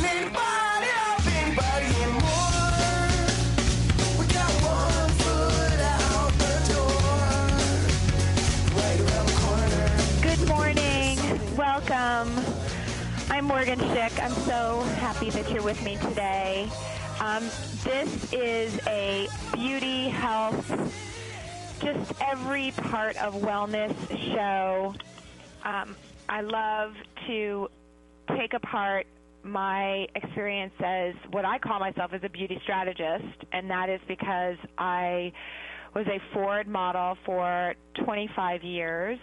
Can anybody help anybody anymore? We got one foot out the door, right around the corner. Good morning. Welcome. I'm Morgen Schick. I'm so happy that you're with me today. This is a beauty, health, just every part of wellness show. I love to take apart my experience as what I call myself as a beauty strategist, and that is because I was a Ford model for 25 years.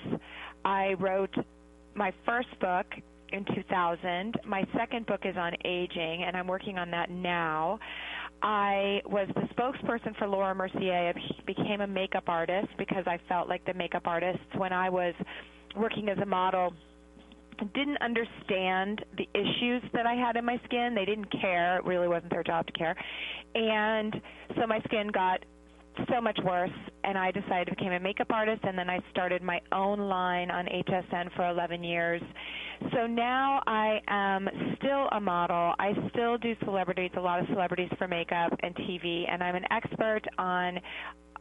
I wrote my first book in 2000. My second book is on aging, and I'm working on that now. I was the spokesperson for Laura Mercier. I became a makeup artist because I felt like the makeup artists, when I was working as a model, didn't understand the issues that I had in my skin. They didn't care. It really wasn't their job to care. And so my skin got so much worse, and I decided to become a makeup artist, and then I started my own line on HSN for 11 years. So now I am still a model. I still do celebrities, a lot of celebrities for makeup and TV, and I'm an expert on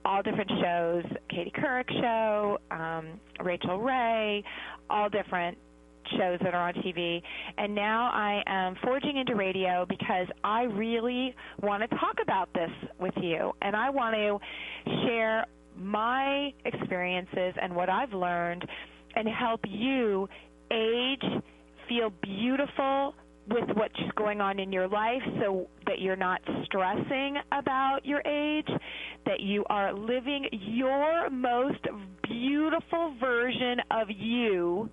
all different shows, Katie Couric show, Rachel Ray, all different shows that are on TV. And now I am forging into radio because I really want to talk about this with you, and I want to share my experiences and what I've learned and help you age, feel beautiful with what's going on in your life so that you're not stressing about your age, that you are living your most beautiful version of you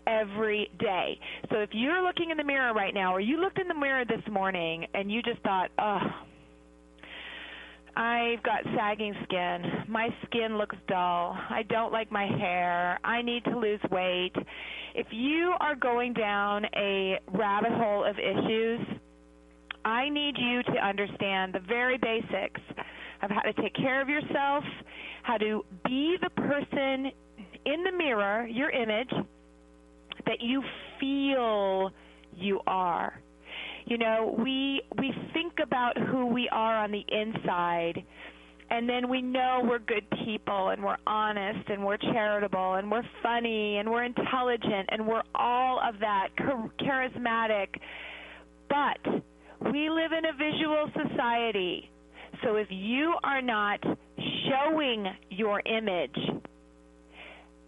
every day. So if you're looking in the mirror right now, or you looked in the mirror this morning and you just thought, oh, I've got sagging skin, my skin looks dull, I don't like my hair, I need to lose weight. If you are going down a rabbit hole of issues, I need you to understand the very basics of how to take care of yourself, how to be the person in the mirror, your image, that you feel you are. You know, we think about who we are on the inside, and then we know we're good people, and we're honest, and we're charitable, and we're funny, and we're intelligent, and we're all of that, charismatic. But we live in a visual society, so if you are not showing your image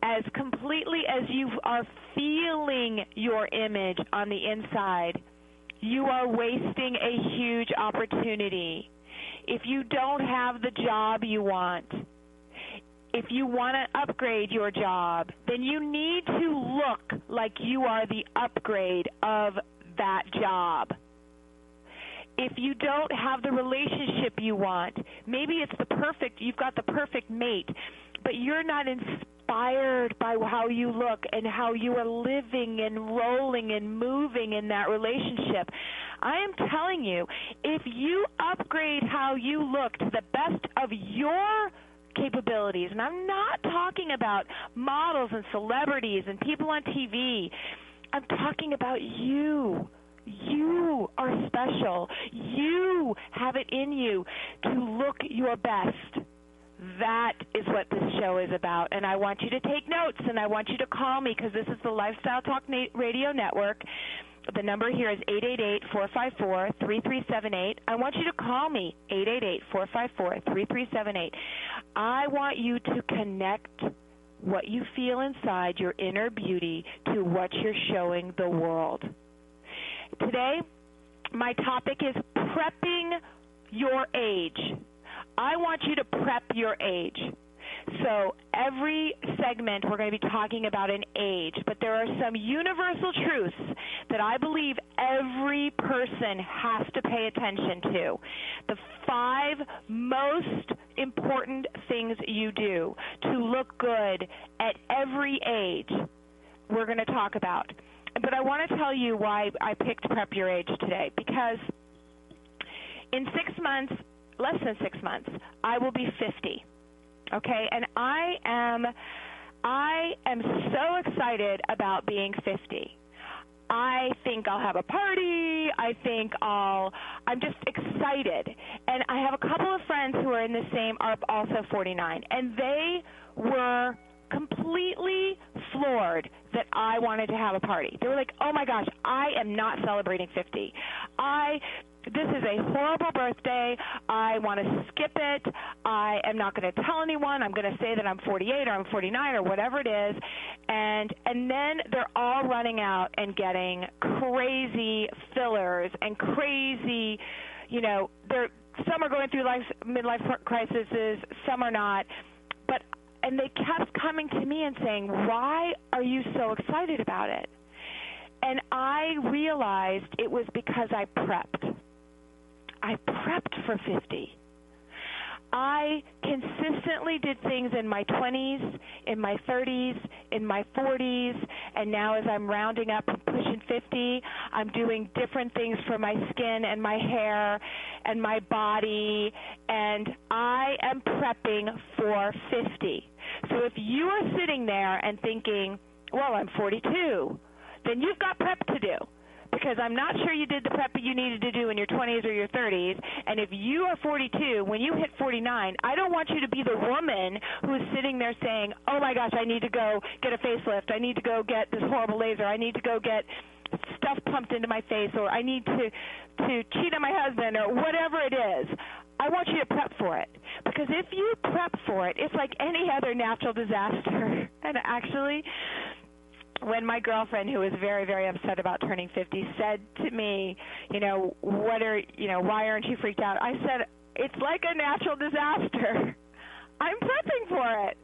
as completely as you are feeling your image on the inside, you are wasting a huge opportunity. If you don't have the job you want, if you want to upgrade your job, then you need to look like you are the upgrade of that job. If you don't have the relationship you want, maybe it's you've got the perfect mate, but you're not inspired by how you look and how you are living and rolling and moving in that relationship. I am telling you, if you upgrade how you look to the best of your capabilities, and I'm not talking about models and celebrities and people on TV, I'm talking about you. You are special. You have it in you to look your best. That is what this show is about, and I want you to take notes, and I want you to call me because this is the Lifestyle Talk Radio Network. The number here is 888-454-3378. I want you to call me, 888-454-3378. I want you to connect what you feel inside, your inner beauty, to what you're showing the world. Today, my topic is prepping your age. I want you to prep your age. So every segment we're going to be talking about an age, but there are some universal truths that I believe every person has to pay attention to. The 5 most important things you do to look good at every age we're going to talk about. But I want to tell you why I picked Prep Your Age today, because in 6 months, less than 6 months, I will be 50. Okay, and I am so excited about being 50. I think I'll have a party. I'm just excited. And I have a couple of friends who are in the same, are also 49, and they were completely floored that I wanted to have a party. They were like, oh my gosh, I am not celebrating 50. This is a horrible birthday. I want to skip it. I am not going to tell anyone. I'm going to say that I'm 48 or I'm 49 or whatever it is. And then they're all running out and getting crazy fillers and crazy, some are going through midlife crises, some are not. And they kept coming to me and saying, why are you so excited about it? And I realized it was because I prepped. I prepped for 50. I consistently did things in my 20s, in my 30s, in my 40s, and now as I'm rounding up and pushing 50, I'm doing different things for my skin and my hair and my body, and I am prepping for 50. So if you are sitting there and thinking, well, I'm 42, then you've got prep to do. Because I'm not sure you did the prep that you needed to do in your 20s or your 30s. And if you are 42, when you hit 49, I don't want you to be the woman who is sitting there saying, oh, my gosh, I need to go get a facelift. I need to go get this horrible laser. I need to go get stuff pumped into my face, or I need to cheat on my husband, or whatever it is. I want you to prep for it. Because if you prep for it, it's like any other natural disaster. And actually, when my girlfriend, who was very, very upset about turning 50, said to me, why aren't you freaked out? I said, it's like a natural disaster. I'm prepping for it.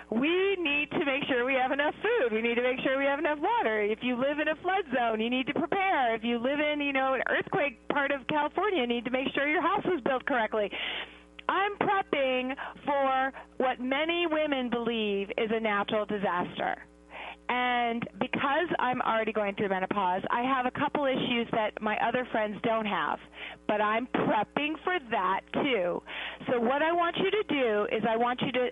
We need to make sure we have enough food. We need to make sure we have enough water. If you live in a flood zone, you need to prepare. If you live in, an earthquake part of California, you need to make sure your house was built correctly. I'm prepping for what many women believe is a natural disaster. And because I'm already going through menopause, I have a couple issues that my other friends don't have. But I'm prepping for that, too. So what I want you to do is I want you to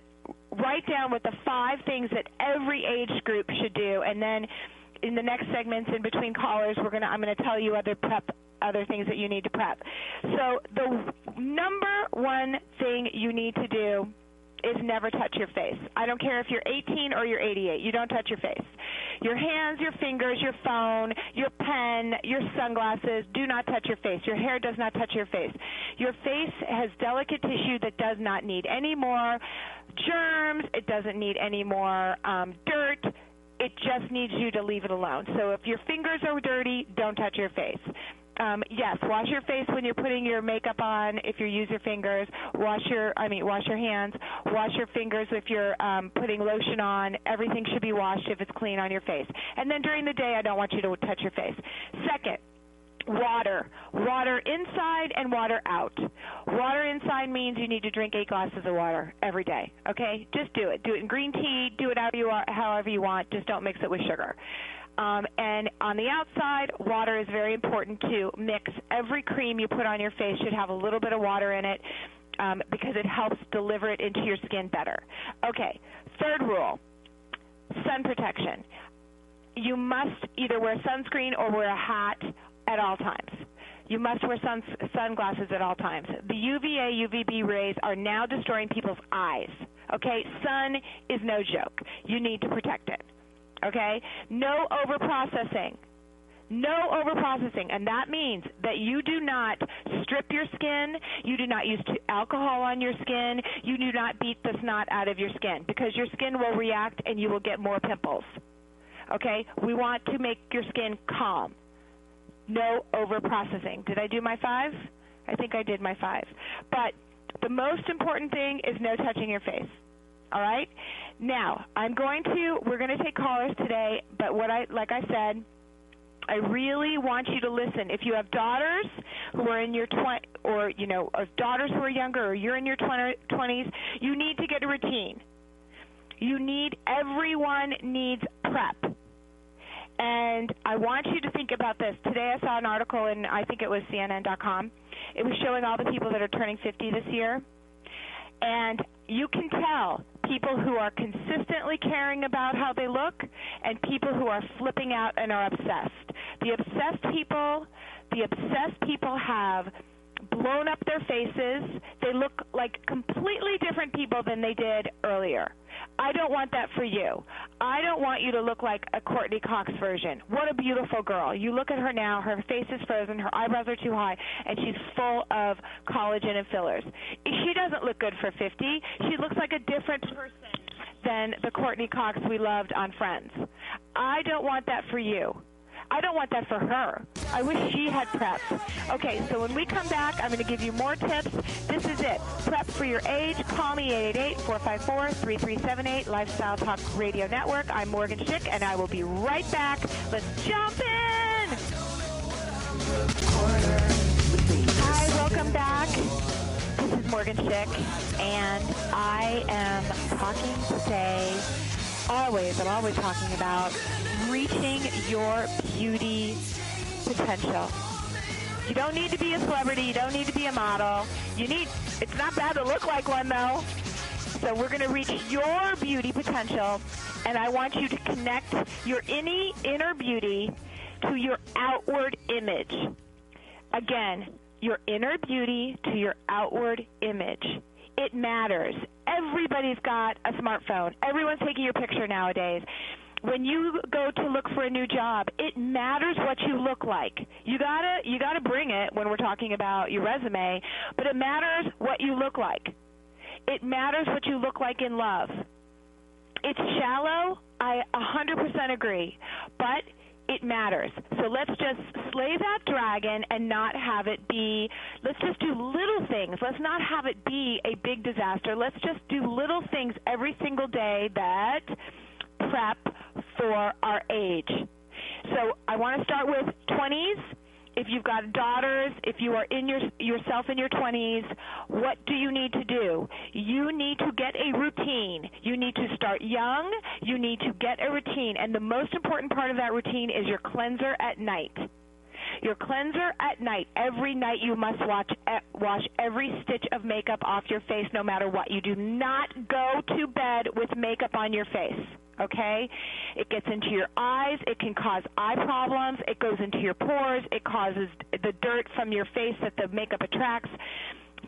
write down what the 5 things that every age group should do. And then in the next segments in between callers, I'm going to tell you other things that you need to prep. So the number one thing you need to do is never touch your face. I don't care if you're 18 or you're 88. You don't touch your face. Your hands, your fingers, your phone, your pen, your sunglasses, do not touch your face. Your hair does not touch your face. Your face has delicate tissue that does not need any more germs. It doesn't need any more dirt. It just needs you to leave it alone. So if your fingers are dirty, don't touch your face. Yes, wash your face when you're putting your makeup on. If you use your fingers, wash your hands. Wash your fingers if you're putting lotion on. Everything should be washed if it's clean on your face. And then during the day, I don't want you to touch your face. Second, water. Water inside and water out. Water inside means you need to drink 8 glasses of water every day, okay? Just do it. Do it in green tea. Do it however you want. Just don't mix it with sugar. And on the outside, water is very important to mix. Every cream you put on your face should have a little bit of water in it because it helps deliver it into your skin better. Okay, third rule, sun protection. You must either wear sunscreen or wear a hat at all times. You must wear sunglasses at all times. The UVA, UVB rays are now destroying people's eyes. Okay, sun is no joke. You need to protect it. Okay? No overprocessing. No overprocessing. And that means that you do not strip your skin. You do not use alcohol on your skin. You do not beat the snot out of your skin because your skin will react and you will get more pimples. Okay? We want to make your skin calm. No overprocessing. Did I do my 5? I think I did my 5. But the most important thing is no touching your face. All right? Now, we're going to take callers today, but like I said, I really want you to listen. If you have daughters who are in your or daughters who are younger, or you're in your 20s, you need to get a routine. Everyone needs prep. And I want you to think about this. Today I saw an article in, I think it was CNN.com. It was showing all the people that are turning 50 this year. And you can tell people who are consistently caring about how they look and people who are flipping out and are obsessed. The obsessed people have blown up their faces. They look like completely different people than they did earlier. I don't want that for you. I don't want you to look like a Courtney Cox version. What a beautiful girl. You look at her now, her face is frozen, her eyebrows are too high, and she's full of collagen and fillers. She doesn't look good for 50. She looks like a different person than the Courtney Cox we loved on Friends. I don't want that for you. I don't want that for her. I wish she had prepped. Okay, so when we come back, I'm going to give you more tips. This is it. Prep for your age. Call me 888-454-3378, Lifestyle Talk Radio Network. I'm Morgan Schick, and I will be right back. Let's jump in! Hi, welcome back. This is Morgan Schick, and I am talking today, I'm always talking about reaching your beauty potential. You don't need to be a celebrity. You don't need to be a model. It's not bad to look like one, though. So we're going to reach your beauty potential, and I want you to connect your inner beauty to your outward image. Again, your inner beauty to your outward image. It matters. Everybody's got a smartphone. Everyone's taking your picture nowadays. When you go to look for a new job, it matters what you look like. You gotta bring it when we're talking about your resume, but it matters what you look like. It matters what you look like in love. It's shallow, I 100% agree, but it matters. So let's just slay that dragon and not have it be, let's just do little things. Let's not have it be a big disaster. Let's just do little things every single day that prep for our age. So I want to start with 20s. If you've got daughters, if you are in yourself in your 20s, what do you need to do? You need to get a routine. You need to start young. You need to get a routine. And the most important part of that routine is your cleanser at night. Your cleanser at night. Every night you must wash every stitch of makeup off your face no matter what. You do not go to bed with makeup on your face. Okay? It gets into your eyes. It can cause eye problems. It goes into your pores. It causes the dirt from your face that the makeup attracts.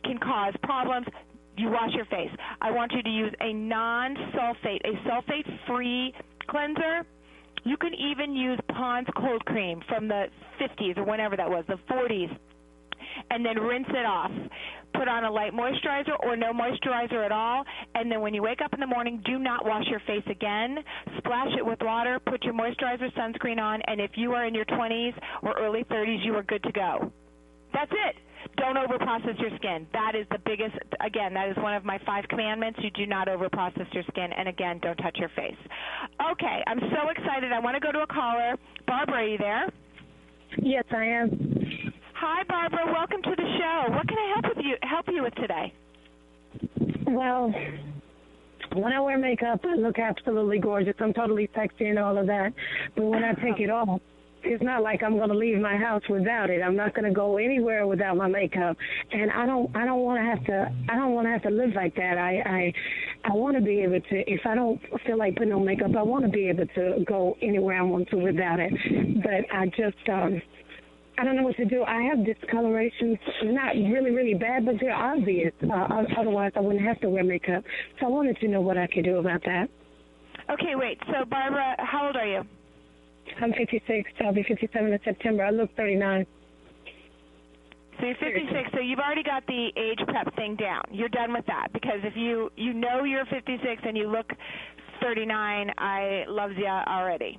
Can cause problems. You wash your face. I want you to use a non-sulfate, a sulfate-free cleanser. You can even use Pond's cold cream from the 50s or whenever that was, the 40s, and then rinse it off. Put on a light moisturizer or no moisturizer at all, and then when you wake up in the morning, do not wash your face again. Splash it with water, put your moisturizer, sunscreen on, and if you are in your 20s or early 30s, you are good to go. That's it. Don't overprocess your skin. That is the biggest, again, that is one of my 5 commandments. You do not overprocess your skin, and again, don't touch your face. Okay, I'm so excited. I want to go to a caller. Barbara, are you there? Yes, I am. Hi, Barbara. Welcome to the show. What can I help you with today? Well, when I wear makeup, I look absolutely gorgeous. I'm totally sexy and all of that. But when I take it off, it's not like I'm going to leave my house without it. I'm not going to go anywhere without my makeup, and I don't want to have to live like that. I want to be able to, if I don't feel like putting on makeup, I want to be able to go anywhere I want to without it. But I just I don't know what to do. I have discoloration, not really, really bad, but they're obvious. Otherwise, I wouldn't have to wear makeup. So I wanted to know what I could do about that. Okay, wait. So, Barbara, how old are you? I'm 56. I'll be 57 in September. I look 39. So you're 56, so you've already got the age prep thing down. You're done with that, because if you know you're 56 and you look 39, I love you already.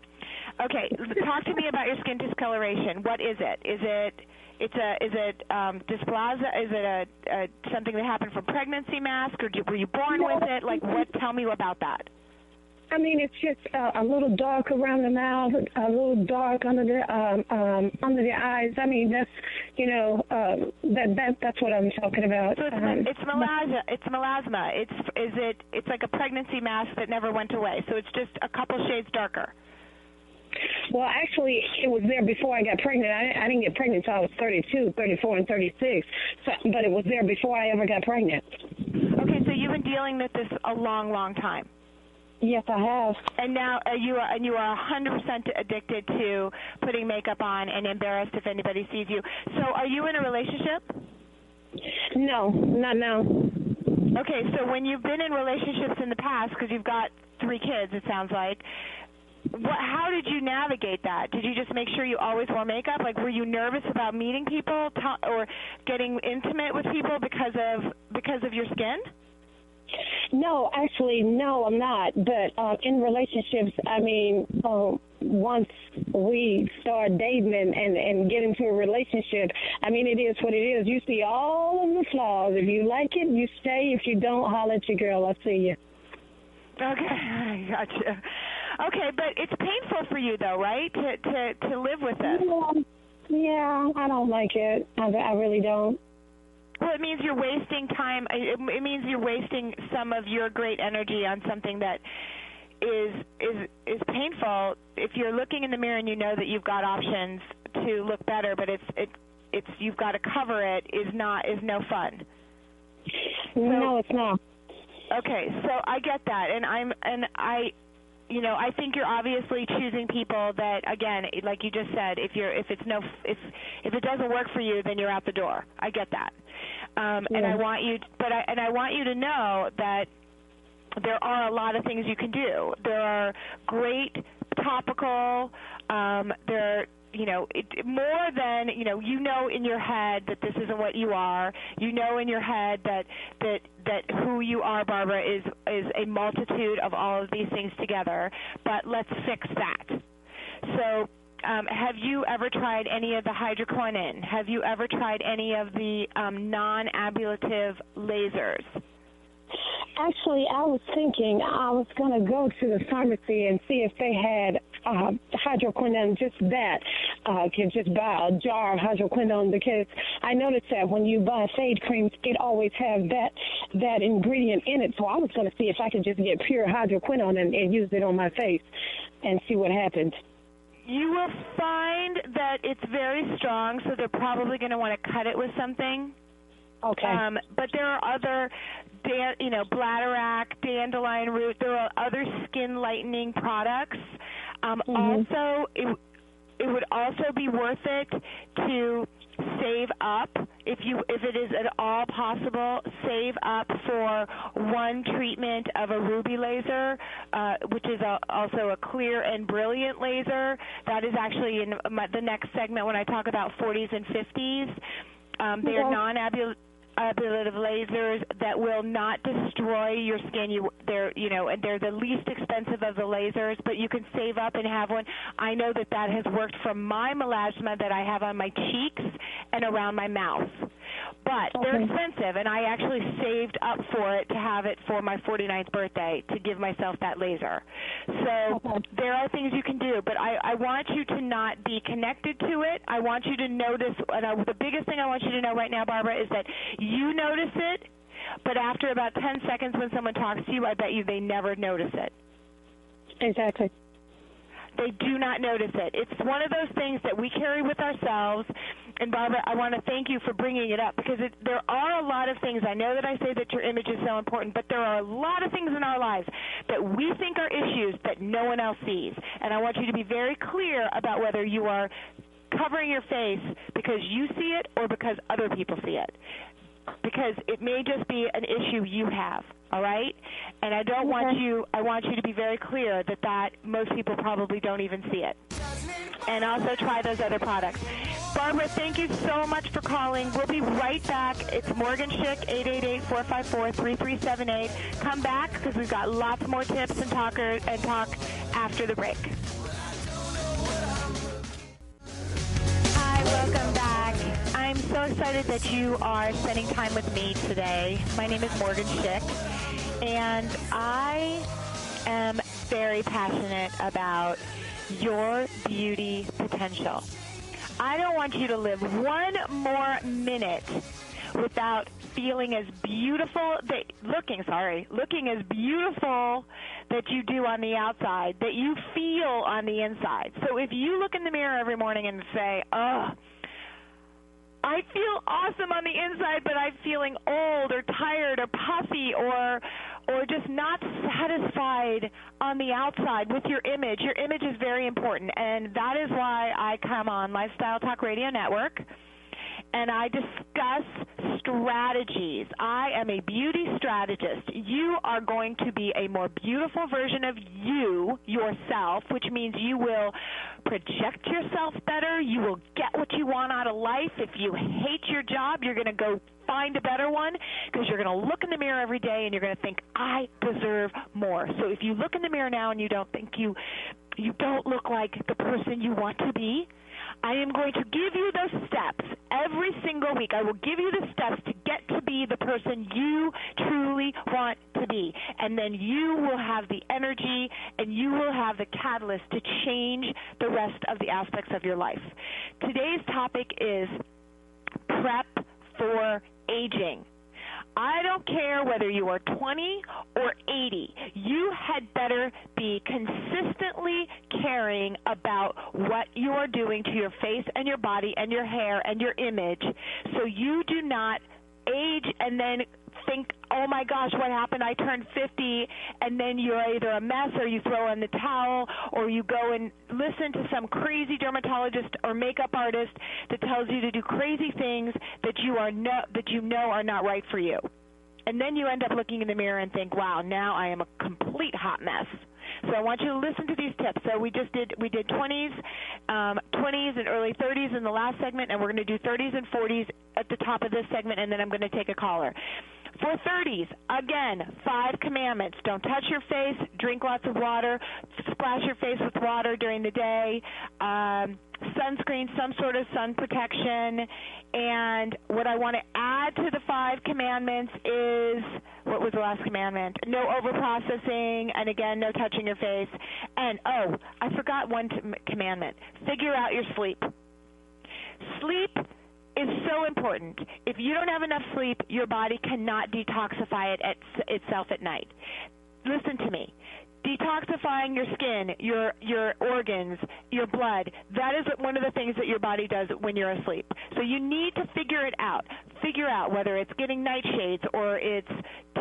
Okay, talk to me about your skin discoloration. What is it? Is it dysplasia? Is it a something that happened from pregnancy mask, or were you born with it? Like, what? Tell me about that. I mean, it's just a little dark around the mouth, a little dark under the eyes. I mean, that's that's what I'm talking about. So it's melasma. It's melasma. It's like a pregnancy mask that never went away. So it's just a couple shades darker. Well, actually, it was there before I got pregnant. I didn't get pregnant until I was 32, 34, and 36. So, but it was there before I ever got pregnant. Okay, So you've been dealing with this a long, long time. Yes, I have. And now you are 100% addicted to putting makeup on and embarrassed if anybody sees you. So are you in a relationship? No, not now. Okay, so when you've been in relationships in the past, because you've got 3 kids, it sounds like, how did you navigate that? Did you just make sure you always wore makeup? Like, were you nervous about meeting people or getting intimate with people because of your skin? No, actually, no, I'm not. But in relationships, I mean, once we start dating and get into a relationship, I mean, it is what it is. You see all of the flaws. If you like it, you stay. If you don't, holler at your girl. I'll see you. Okay, I gotcha. Okay, but it's painful for you, though, right, to live with this? Yeah, I don't like it. I really don't. Well, it means you're wasting time. It means you're wasting some of your great energy on something that is painful. If you're looking in the mirror and you know that you've got options to look better, but it's you've got to cover it is no fun. No, it's not. Okay, so I get that, and I think you're obviously choosing people that, again, like you just said, if it doesn't work for you, then you're out the door. I get that, and I want you to know that there are a lot of things you can do. There are great topical. More than in your head that this isn't what you are. You know in your head that who you are, Barbara, is a multitude of all of these things together. But let's fix that. So, have you ever tried any of the hydroquinone? Have you ever tried any of the non-ablative lasers? Actually, I was thinking I was going to go to the pharmacy and see if they had hydroquinone, just that. Can just buy a jar of hydroquinone, because I noticed that when you buy fade creams, it always has that ingredient in it. So I was going to see if I could just get pure hydroquinone and use it on my face and see what happens. You will find that it's very strong, so they're probably going to want to cut it with something. Okay. But there are other, bladderwrack, dandelion root. There are other skin lightening products. Also, it would also be worth it to save up, if it is at all possible, save up for one treatment of a ruby laser, which is also a clear and brilliant laser. That is actually in the next segment when I talk about 40s and 50s. They are non-ablative lasers that will not destroy your skin. And they're the least expensive of the lasers, but you can save up and have one. I know that has worked for my melasma that I have on my cheeks and around my mouth. But they're expensive, and I actually saved up for it to have it for my 49th birthday to give myself that laser. So there are things you can do, but I want you to not be connected to it. I want you to notice, and the biggest thing I want you to know right now, Barbara, is that you notice it, but after about 10 seconds when someone talks to you, I bet you they never notice it. Exactly. They do not notice it. It's one of those things that we carry with ourselves. And, Barbara, I want to thank you for bringing it up, because there are a lot of things. I know that I say that your image is so important, but there are a lot of things in our lives that we think are issues that no one else sees. And I want you to be very clear about whether you are covering your face because you see it or because other people see it. Because it may just be an issue you have, all right? And I want you to be very clear that most people probably don't even see it. And also try those other products. Barbara, thank you so much for calling. We'll be right back. It's Morgan Schick, 888-454-3378. Come back, because we've got lots more tips and talk after the break. Hi, welcome back. I'm so excited that you are spending time with me today. My name is Morgan Schick, and I am very passionate about your beauty potential. I don't want you to live one more minute without feeling as beautiful, looking as beautiful that you do on the outside, that you feel on the inside. So if you look in the mirror every morning and say, oh, I I feel awesome on the inside, but I'm feeling old or tired or puffy or just not satisfied on the outside with your image. Your image is very important, and that is why I come on Lifestyle Talk Radio Network, and I discuss strategies. I am a beauty strategist. You are going to be a more beautiful version of you, yourself, which means you will project yourself better. You will get what you want out of life. If you hate your job, you're going to go find a better one because you're going to look in the mirror every day and you're going to think, I deserve more. So if you look in the mirror now and you don't think you don't look like the person you want to be, I am going to give you those steps every single week. I will give you the steps to get to be the person you truly want to be. And then you will have the energy and you will have the catalyst to change the rest of the aspects of your life. Today's topic is prep for aging. I don't care whether you are 20 or 80. You had better be consistently caring about what you are doing to your face and your body and your hair and your image so you do not age and then think, oh my gosh, what happened? I turned 50, and then you're either a mess or you throw in the towel or you go and listen to some crazy dermatologist or makeup artist that tells you to do crazy things that you know are not right for you. And then you end up looking in the mirror and think, wow, now I am a complete hot mess. So I want you to listen to these tips. So we did 20s and early 30s in the last segment, and we're going to do 30s and 40s at the top of this segment, and then I'm going to take a caller. For 30s, again, 5 commandments. Don't touch your face, drink lots of water, splash your face with water during the day, sunscreen, some sort of sun protection. And what I want to add to the 5 commandments is, what was the last commandment? No overprocessing, and again, no touching your face. And, I forgot one commandment. Figure out your sleep. Sleep is so important. If you don't have enough sleep, your body cannot detoxify itself at night. Listen to me. Detoxifying your skin, your organs, your blood, that is one of the things that your body does when you're asleep. So you need to figure it out. Figure out whether it's getting nightshades or it's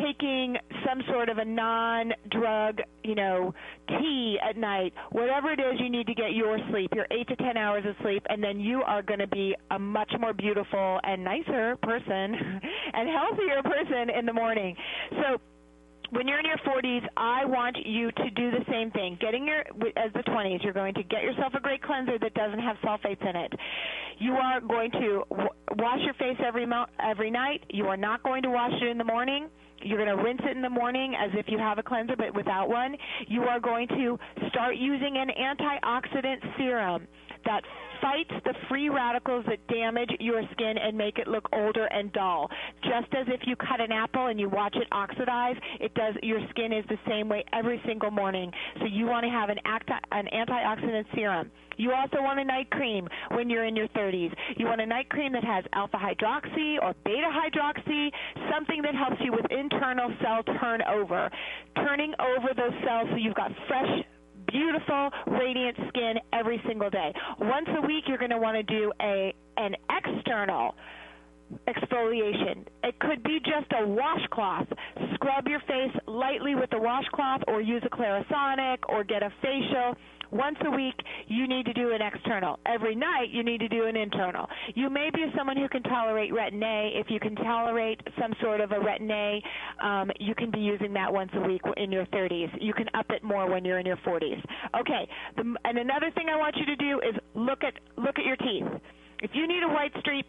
taking some sort of a non-drug, tea at night. Whatever it is, you need to get your sleep, your 8 to 10 hours of sleep, and then you are going to be a much more beautiful and nicer person and healthier person in the morning. So when you're in your 40s, I want you to do the same thing. As the 20s, you're going to get yourself a great cleanser that doesn't have sulfates in it. You are going to wash your face every night. You are not going to wash it in the morning. You're going to rinse it in the morning as if you have a cleanser but without one. You are going to start using an antioxidant serum that fights the free radicals that damage your skin and make it look older and dull. Just as if you cut an apple and you watch it oxidize, your skin is the same way every single morning. So you want to have an antioxidant serum. You also want a night cream when you're in your 30s. You want a night cream that has alpha hydroxy or beta hydroxy, something that helps you with internal cell turnover, turning over those cells so you've got fresh, beautiful, radiant skin every single day. Once a week, you're going to want to do an external exfoliation. It could be just a washcloth. Scrub your face lightly with a washcloth or use a Clarisonic or get a facial. Once a week, you need to do an external. Every night, you need to do an internal. You may be someone who can tolerate Retin-A. If you can tolerate some sort of a Retin-A, you can be using that once a week in your 30s. You can up it more when you're in your 40s. Okay, and another thing I want you to do is look at your teeth. If you need a white strip,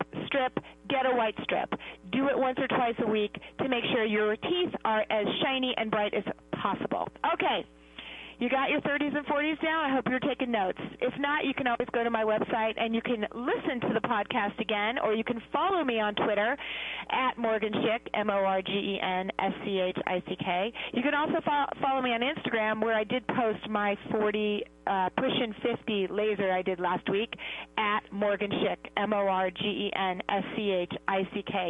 get a white strip. Do it once or twice a week to make sure your teeth are as shiny and bright as possible. Okay. You got your 30s and 40s down? I hope you're taking notes. If not, you can always go to my website and you can listen to the podcast again, or you can follow me on Twitter at Morgen Schick, MorgenSchick. You can also follow me on Instagram, where I did post my 40 pushing 50 laser I did last week at Morgen Schick, MorgenSchick.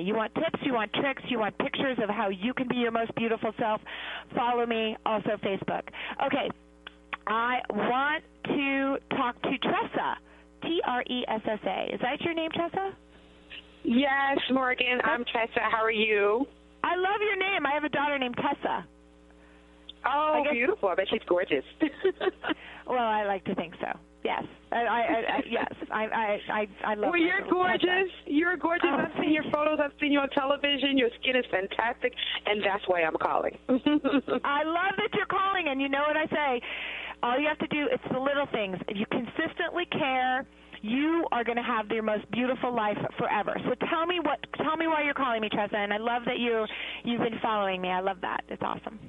You want tips, you want tricks, you want pictures of how you can be your most beautiful self, follow me, also Facebook. Okay, I want to talk to Tressa, Tressa. Is that your name, Tressa? Yes, Morgan. I'm Tessa. How are you? I love your name. I have a daughter named Tessa. Oh, beautiful. I bet she's gorgeous. Well, I like to think so. Yes. Yes. I love Well, you're gorgeous. Tessa. You're gorgeous. I've seen your photos. I've seen you on television. Your skin is fantastic, and that's why I'm calling. I love that you're calling, and you know what I say. All you have to do, it's the little things. If you consistently care, you are going to have your most beautiful life forever. So tell me why you're calling me, Tressa, and I love that you've been following me. I love that. It's awesome.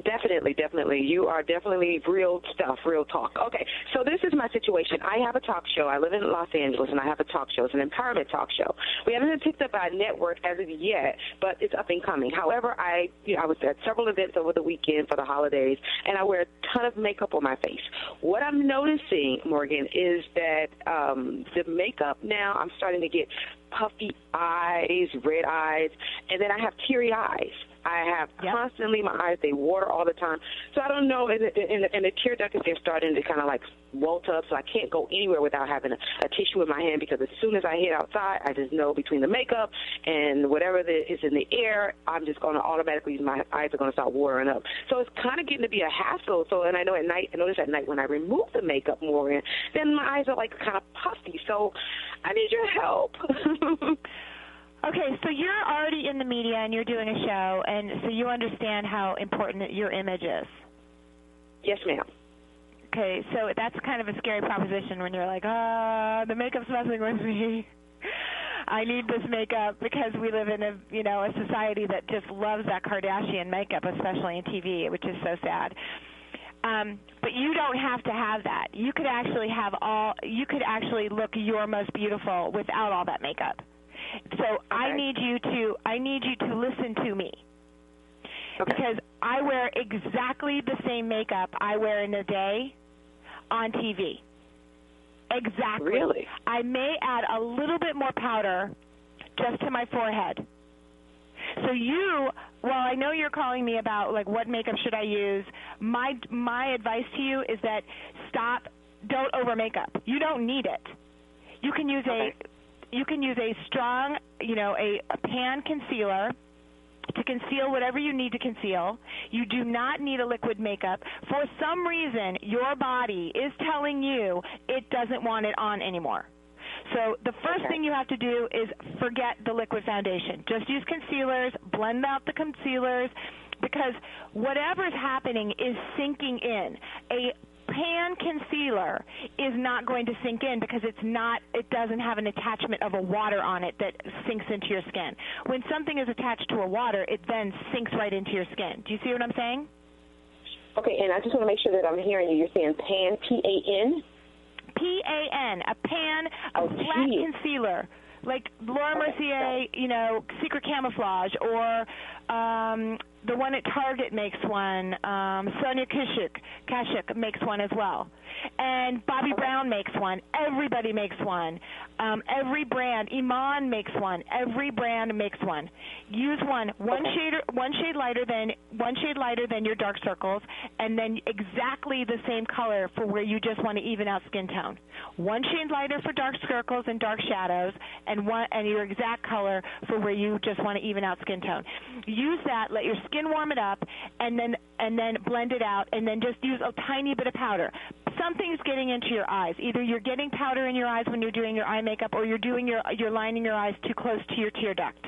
Definitely. You are definitely real stuff, real talk. Okay, so this is my situation. I have a talk show. I live in Los Angeles, and I have a talk show. It's an empowerment talk show. We haven't been picked up by a network as of yet, but it's up and coming. However, I was at several events over the weekend for the holidays, and I wear a ton of makeup on my face. What I'm noticing, Morgan, is that the makeup now, I'm starting to get puffy eyes, red eyes, and then I have teary eyes. I have constantly, my eyes, they water all the time. So I don't know, and the tear ducts, they're starting to kind of like welt up, so I can't go anywhere without having a tissue in my hand, because as soon as I hit outside, I just know between the makeup and whatever is in the air, I'm just going to automatically, my eyes are going to start watering up. So it's kind of getting to be a hassle. So, and I notice at night when I remove the makeup more, then my eyes are like kind of puffy. So I need your help. Okay, so you're already in the media and you're doing a show, and so you understand how important your image is. Yes, ma'am. Okay, so that's kind of a scary proposition when you're like, the makeup's messing with me. I need this makeup, because we live in a society that just loves that Kardashian makeup, especially in TV, which is so sad. But you don't have to have that. You could actually look your most beautiful without all that makeup. So okay. I need you to listen to me. Okay. Because I wear exactly the same makeup I wear in a day on TV. Exactly. Really? I may add a little bit more powder just to my forehead. So I know you're calling me about like what makeup should I use. My advice to you is that don't over makeup. You don't need it. You can use a strong, a pan concealer to conceal whatever you need to conceal. You do not need a liquid makeup. For some reason, your body is telling you it doesn't want it on anymore. So the first thing you have to do is forget the liquid foundation. Just use concealers, blend out the concealers, because whatever's happening is sinking in. A pan concealer is not going to sink in because it doesn't have an attachment of a water on it that sinks into your skin. When something is attached to a water, it then sinks right into your skin. Do you see what I'm saying? Okay, and I just want to make sure that I'm hearing you. You're saying pan, P-A-N? P-A-N, a pan, a flat concealer, like Laura Mercier, Secret Camouflage, or the one at Target makes one. Sonia Kashuk makes one as well. And Bobbi Brown makes one. Everybody makes one. Every brand, Iman makes one. Every brand makes one. Use one shade lighter than your dark circles, and then exactly the same color for where you just want to even out skin tone. One shade lighter for dark circles and dark shadows, and your exact color for where you just want to even out skin tone. Use that. Let your skin warm it up, and then blend it out, and then just use a tiny bit of powder. Something's getting into your eyes. Either you're getting powder in your eyes when you're doing your eye makeup, or you're lining your eyes too close to your tear duct.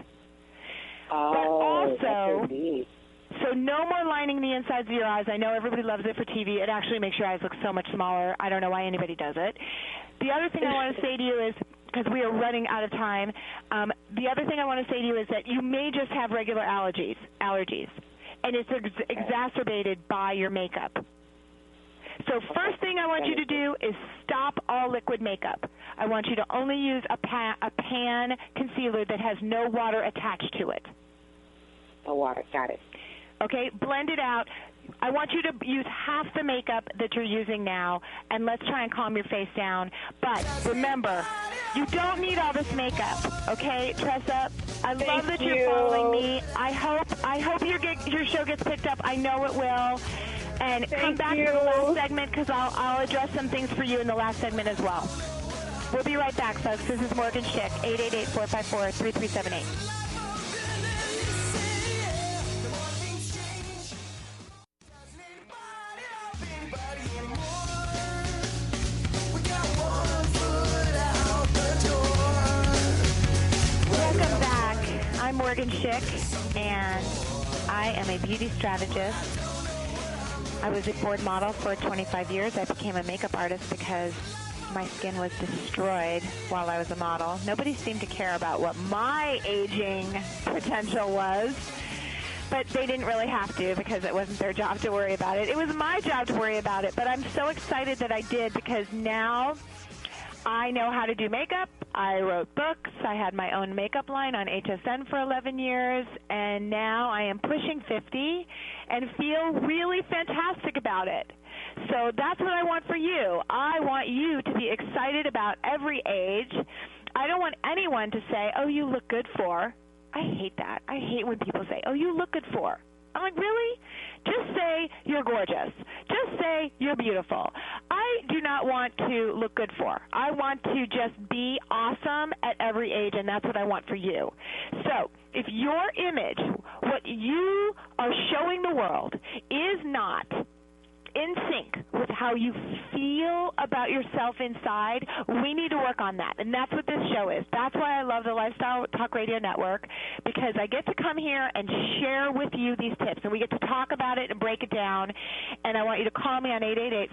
Oh, but also, so no more lining the insides of your eyes. I know everybody loves it for TV. It actually makes your eyes look so much smaller. I don't know why anybody does it. The other thing I want to say to you is, because we are running out of time, the other thing I want to say to you is that you may just have regular allergies, and it's exacerbated by your makeup. So first thing I want you to do is stop all liquid makeup. I want you to only use a pan concealer that has no water attached to it. No water, got it. Okay, blend it out. I want you to use half the makeup that you're using now, and let's try and calm your face down. But remember, you don't need all this makeup, okay, Tressa? I love that you're following me. I hope your show gets picked up. I know it will. And come back to the last segment, because I'll address some things for you in the last segment as well. We'll be right back, folks. This is Morgan Schick, 888-454-3378. Welcome back. I'm Morgan Schick, and I am a beauty strategist. I was a board model for 25 years. I became a makeup artist because my skin was destroyed while I was a model. Nobody seemed to care about what my aging potential was, but they didn't really have to because it wasn't their job to worry about it. It was my job to worry about it, but I'm so excited that I did because now I know how to do makeup. I wrote books. I had my own makeup line on HSN for 11 years, and now I am pushing 50 and feel really fantastic about it. So that's what I want for you. I want you to be excited about every age. I don't want anyone to say, oh, you look good for. I hate that. I hate when people say, oh, you look good for. I'm like, really? Just say you're gorgeous. Just say you're beautiful. I do not want to look good for. I want to just be awesome at every age, and that's what I want for you. So if your image, what you are showing the world, is not in sync with how you feel about yourself inside, we need to work on that. And that's what this show is. That's why I love the Lifestyle Talk Radio Network, because I get to come here and share with you these tips, and we get to talk about it and break it down. And I want you to call me on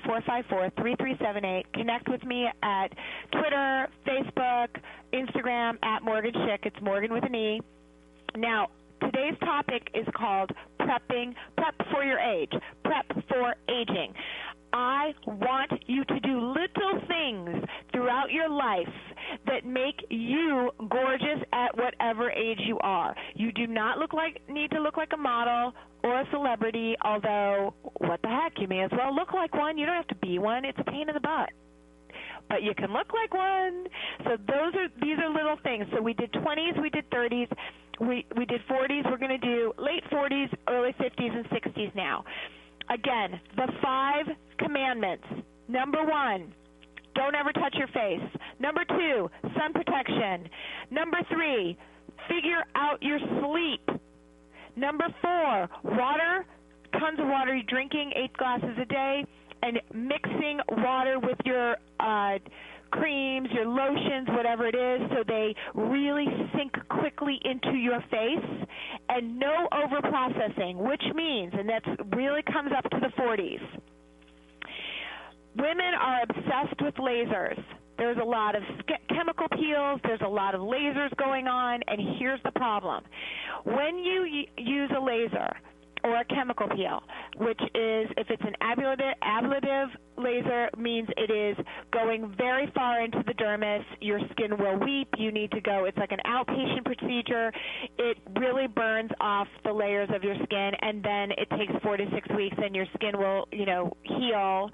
888-454-3378. Connect with me at Twitter, Facebook, Instagram, at Morgan Schick. It's Morgan with an E. Now, today's topic is called prep for your age, prep for aging. I want you to do little things throughout your life that make you gorgeous at whatever age you are. You do not need to look like a model or a celebrity, although what the heck, you may as well look like one. You don't have to be one. It's a pain in the butt. But you can look like one. So these are little things. So we did 20s, we did 30s, we did 40s. We're going to do late 40s, early 50s, and 60s now. Again, the 5 commandments. Number 1, don't ever touch your face. Number 2, sun protection. Number 3, figure out your sleep. Number 4, water, tons of water. You're drinking 8 glasses a day, and mixing water with your creams, your lotions, whatever it is, so they really sink quickly into your face, and no over-processing, which means, and that really comes up to the 40s, women are obsessed with lasers. There's a lot of chemical peels, there's a lot of lasers going on, and here's the problem. When you use a laser or a chemical peel, which is, if it's an ablative laser, means it is going very far into the dermis. Your skin will weep. You need to go. It's like an outpatient procedure. It really burns off the layers of your skin, and then it takes 4 to 6 weeks, and your skin will, heal.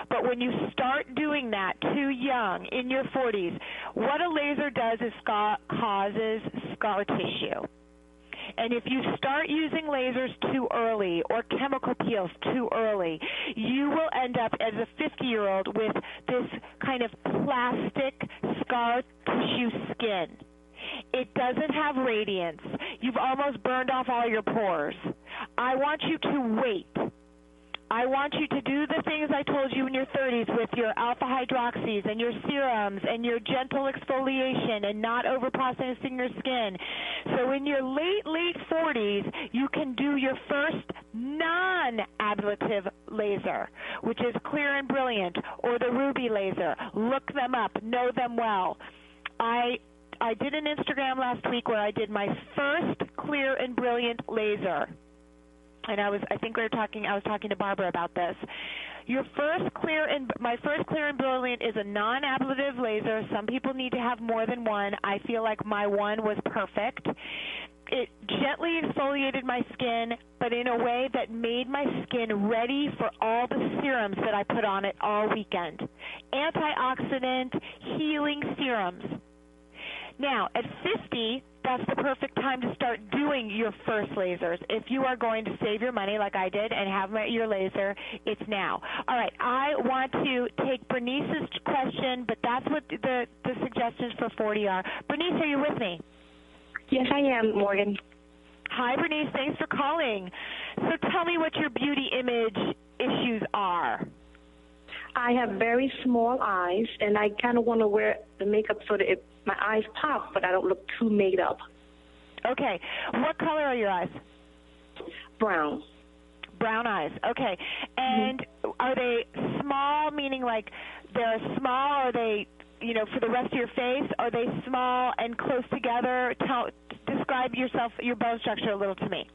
But when you start doing that too young, in your 40s, what a laser does is causes scar tissue. And if you start using lasers too early or chemical peels too early, you will end up as a 50-year-old with this kind of plastic scar tissue skin. It doesn't have radiance. You've almost burned off all your pores. I want you to wait. I want you to do the things I told you in your 30s with your alpha hydroxys and your serums and your gentle exfoliation and not over-processing your skin. So in your late 40s, you can do your first non-ablative laser, which is Clear and Brilliant, or the Ruby laser. Look them up. Know them well. I did an Instagram last week where I did my first Clear and Brilliant laser. And I was talking to Barbara about this. My first Clear and Brilliant is a non-ablative laser. Some people need to have more than one. I feel like my one was perfect. It gently exfoliated my skin, but in a way that made my skin ready for all the serums that I put on it all weekend. Antioxidant, healing serums. Now, at 50, that's the perfect time to start doing your first lasers. If you are going to save your money like I did and have your laser, it's now. All right, I want to take Bernice's question, but that's what the suggestions for 40 are. Bernice, are you with me? Yes, I am, Morgan. Hi, Bernice. Thanks for calling. So tell me what your beauty image issues are. I have very small eyes, and I kind of want to wear the makeup so that my eyes pop, but I don't look too made up. Okay. What color are your eyes? Brown. Brown eyes. Okay. And are they small, meaning like they're small? Or are they, for the rest of your face? Are they small and close together? Describe your bone structure a little to me.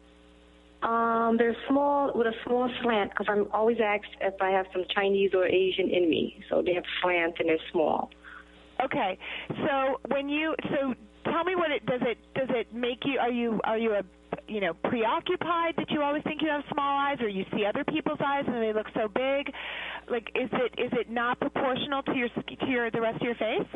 They're small with a small slant because I'm always asked if I have some Chinese or Asian in me. So they have slant and they're small. Okay. So tell me what does it make you? Are you preoccupied that you always think you have small eyes, or you see other people's eyes and they look so big? Like, is it not proportional to the rest of your face?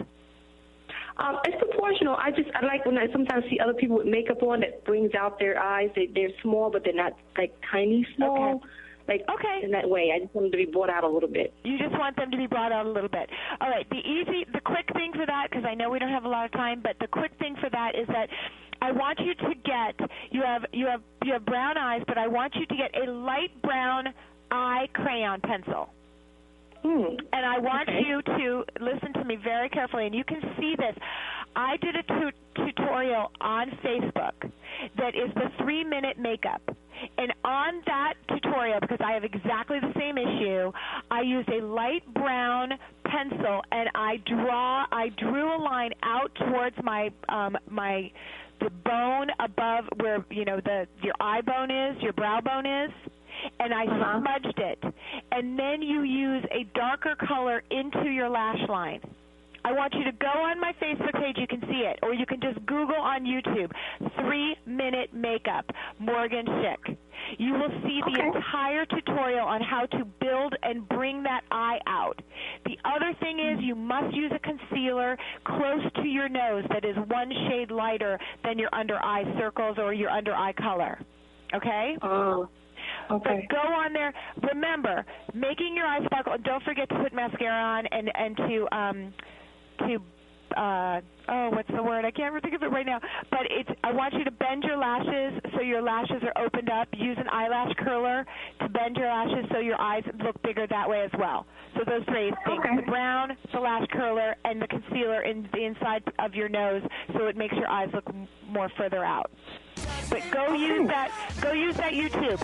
It's proportional. I like when I sometimes see other people with makeup on that brings out their eyes. They're small, but they're not like tiny small. Okay. In that way, I just want them to be brought out a little bit. You just want them to be brought out a little bit. All right. The quick thing for that, because I know we don't have a lot of time, but the quick thing for that is that I want you to get you have brown eyes, but I want you to get a light brown eye crayon pencil. And I want you to listen to me very carefully, and you can see this. I did a tutorial on Facebook that is the 3-minute makeup. And on that tutorial, because I have exactly the same issue, I used a light brown pencil, and I drew a line out towards the bone above where your eye bone is, your brow bone is. And I smudged it. And then you use a darker color into your lash line. I want you to go on my Facebook page. You can see it. Or you can just Google on YouTube, 3-minute makeup, Morgen Schick. You will see the entire tutorial on how to build and bring that eye out. The other thing is you must use a concealer close to your nose that is one shade lighter than your under eye circles or your under eye color. Okay? Okay. But go on there. Remember, making your eyes sparkle. Don't forget to put mascara on and to what's the word? I can't think of it right now. But I want you to bend your lashes so your lashes are opened up. Use an eyelash curler to bend your lashes so your eyes look bigger that way as well. So those 3 things: the brown, the lash curler, and the concealer in the inside of your nose, so it makes your eyes look more further out. But go use that. Go use that YouTube.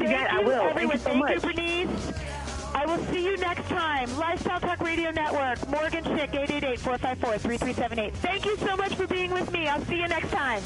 I will. Everyone. Thank you so much. Thank you, Bernice. I will see you next time. Lifestyle Talk Radio Network, Morgen Schick, 888-454-3378. Thank you so much for being with me. I'll see you next time.